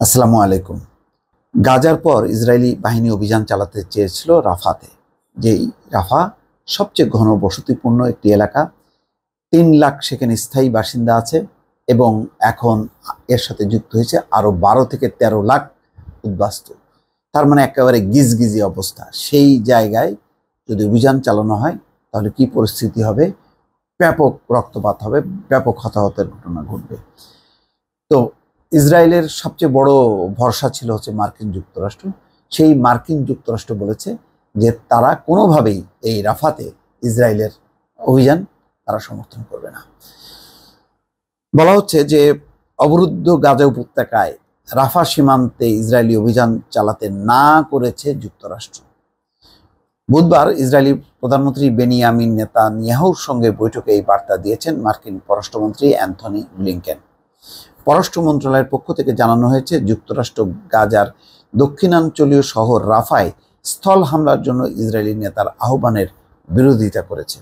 আসসালামু আলাইকুম। গাজার পর ইসরায়েলি বাহিনী অভিযান চালাতে চেয়েছিল রাফাতে। যেই রাফা সবচেয়ে ঘনবসতিপূর্ণ একটি এলাকা। ৩ লাখ সেখানে স্থায়ী বাসিন্দা আছে এবং এখন এর সাথে যুক্ত হয়েছে আরও ১২ থেকে ১৩ লাখ উদ্বাস্তু। তার মানে একেবারে গিজগিজি অবস্থা। সেই জায়গায় যদি অভিযান চালানো হয় তাহলে কি পরিস্থিতি হবে? ব্যাপক রক্তপাত হবে, ব্যাপক হতাহতের ঘটনা ঘটবে। তো ইসরায়েলের সবচেয়ে বড় ভরসা ছিল হচ্ছে মার্কিন যুক্তরাষ্ট্র। সেই মার্কিন যুক্তরাষ্ট্র বলেছে যে তারা কোনোভাবেই এই রাফাতে ইসরায়েলের অভিযান তারা সমর্থন করবে না। বলা হচ্ছে যে অবরুদ্ধ গাজা উপত্যকায় রাফা সীমান্তে ইসরায়েলি অভিযান চালাতে না করেছে যুক্তরাষ্ট্র। বুধবার ইসরায়েলি প্রধানমন্ত্রী বেনিয়ামিন নেতানিয়াহুর সঙ্গে বৈঠকে এই বার্তা দিয়েছেন মার্কিন পররাষ্ট্রমন্ত্রী অ্যান্থনি ব্লিংকেন। পররাষ্ট্র মন্ত্রণালয়ের পক্ষ থেকে জানানো হয়েছে, যুক্তরাষ্ট্র গাজার দক্ষিণাঞ্চলীয় শহর রাফায় স্থল হামলার জন্য ইসরায়েলি নেতার আহ্বানের বিরোধিতা করেছে।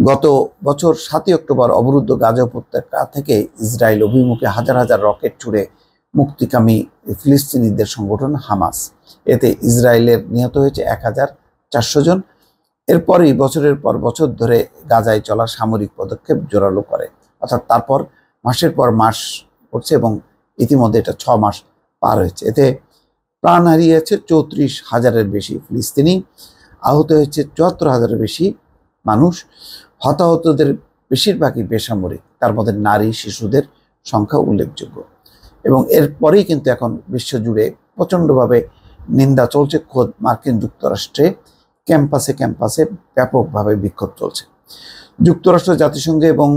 গত বছর ৭ই অক্টোবর অবরুদ্ধ গাজা উপত্যকা থেকে ইসরায়েল অভিমুখে হাজার হাজার রকেট ছুড়ে মুক্তিকামী ফিলিস্তিনিদের সংগঠন হামাস। এতে ইসরায়েলের নিহত হয়েছে ১,৪০০ জন। এরপরই বছরের পর বছর ধরে গাজায় চলা সামরিক পদক্ষেপ জোরালো করে, অর্থাৎ তারপর মাসের পর মাস করছে এবং ইতিমধ্যে এটা ৬ মাস পার হয়েছে। এতে প্রাণ হারিয়েছে ৩৪,০০০-এর বেশি ফিলিস্তিনি, আহত হয়েছে ৭৪,০০০-এর বেশি মানুষ। হতাহতদের বেশিরভাগই বেসামরিক, তার মধ্যে নারী শিশুদের সংখ্যা উল্লেখযোগ্য। এবং এরপরেই কিন্তু এখন বিশ্বজুড়ে প্রচণ্ডভাবে নিন্দা চলছে। খোদ মার্কিন যুক্তরাষ্ট্রে ক্যাম্পাসে ক্যাম্পাসে ব্যাপকভাবে বিক্ষোভ চলছে। যুক্তরাষ্ট্র, জাতিসংঘ এবং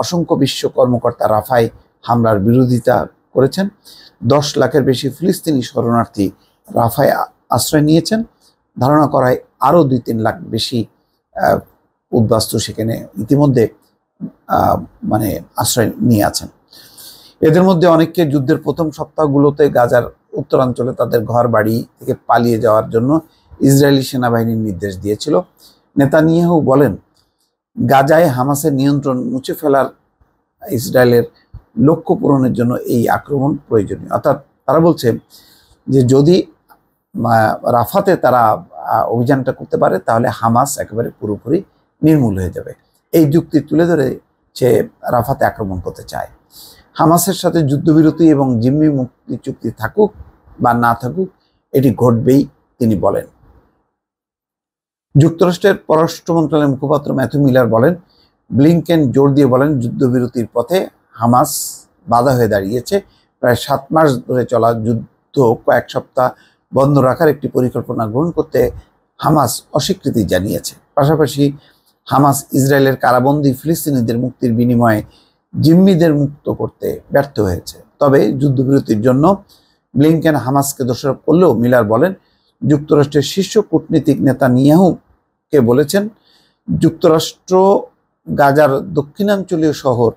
অসংখ্য বিশ্ব কর্মকর্তা রাফায় হামলার বিরোধিতা করেছেন। ১০ লাখের বেশি ফিলিস্তিনি শরণার্থী রাফায় আশ্রয় নিয়েছেন। ধারণা করা হয় আরও ২-৩ লাখ বেশি উদ্বাস্তু সেখানে ইতিমধ্যে আশ্রয় নিয়ে আছেন। এদের মধ্যে অনেককে যুদ্ধের প্রথম সপ্তাহগুলোতে গাজার উত্তরাঞ্চলে তাদের ঘর বাড়ি থেকে পালিয়ে যাওয়ার জন্য ইসরায়েলি সেনাবাহিনীর নির্দেশ দিয়েছিল। নেতানিয়াহু বলেন, গাজায় হামাসের নিয়ন্ত্রণ মুছে ফেলার ইসরায়েলের লক্ষ্য পূরণের জন্য এই আক্রমণ প্রয়োজনীয়। অর্থাৎ তারা বলছে যে যদি রাফাতে তারা অভিযানটা করতে পারে তাহলে হামাস একেবারে পুরোপুরি নির্মূল হয়ে যাবে। এই যুক্তি তুলে ধরে সে রাফাতে আক্রমণ করতে চায়। হামাসের সাথে যুদ্ধবিরতি এবং জিম্মি মুক্তি চুক্তি থাকুক বা না থাকুক, এটি ঘটবেই তিনি বলেন। যুক্তরাষ্ট্রের পররাষ্ট্র মন্ত্রণালয়ের মুখপাত্র ম্যাথু মিলার বলেন, ব্লিংকেন জোর দিয়ে বলেন, যুদ্ধবিরতির পথে হামাস বাধা হয়ে দাঁড়িয়েছে। প্রায় ৭ মাস ধরে চলা যুদ্ধ কয়েক সপ্তাহ বন্ধ রাখার একটি পরিকল্পনা গ্রহণ করতে হামাস অস্বীকৃতি জানিয়েছে। পাশাপাশি হামাস ইসরায়েলের কারাবন্দী ফিলিস্তিনিদের মুক্তির বিনিময়ে জিম্মিদের মুক্ত করতে ব্যর্থ হয়েছে। তবে যুদ্ধবিরতির জন্য ব্লিংকেন হামাসকে দোষারোপ করলেও মিলার বলেন, যুক্তরাষ্ট্রের শীর্ষ কূটনীতিক নেতানিয়াহুকে বলেছেন, যুক্তরাষ্ট্র গাজার দক্ষিণাঞ্চলীয় শহর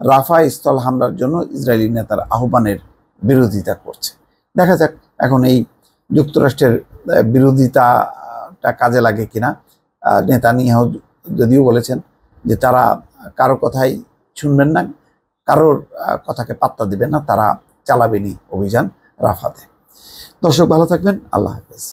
রাফায় স্থল হামলার জন্য ইসরায়েলি নেতার আহ্বানের বিরোধিতা করছে। দেখা যাক এখন এই যুক্তরাষ্ট্রের বিরোধিতাটা কাজে লাগে কিনা। নেতানিয়াহু যদিও বলেছেন যে তারা কারো কথাই শুনবেন না, কারোর কথাকে পাত্তা দিবেন না, তারা চালাবেনই অভিযান রাফাতে। দর্শক, ভালো থাকবেন। আল্লাহ হাফেজ।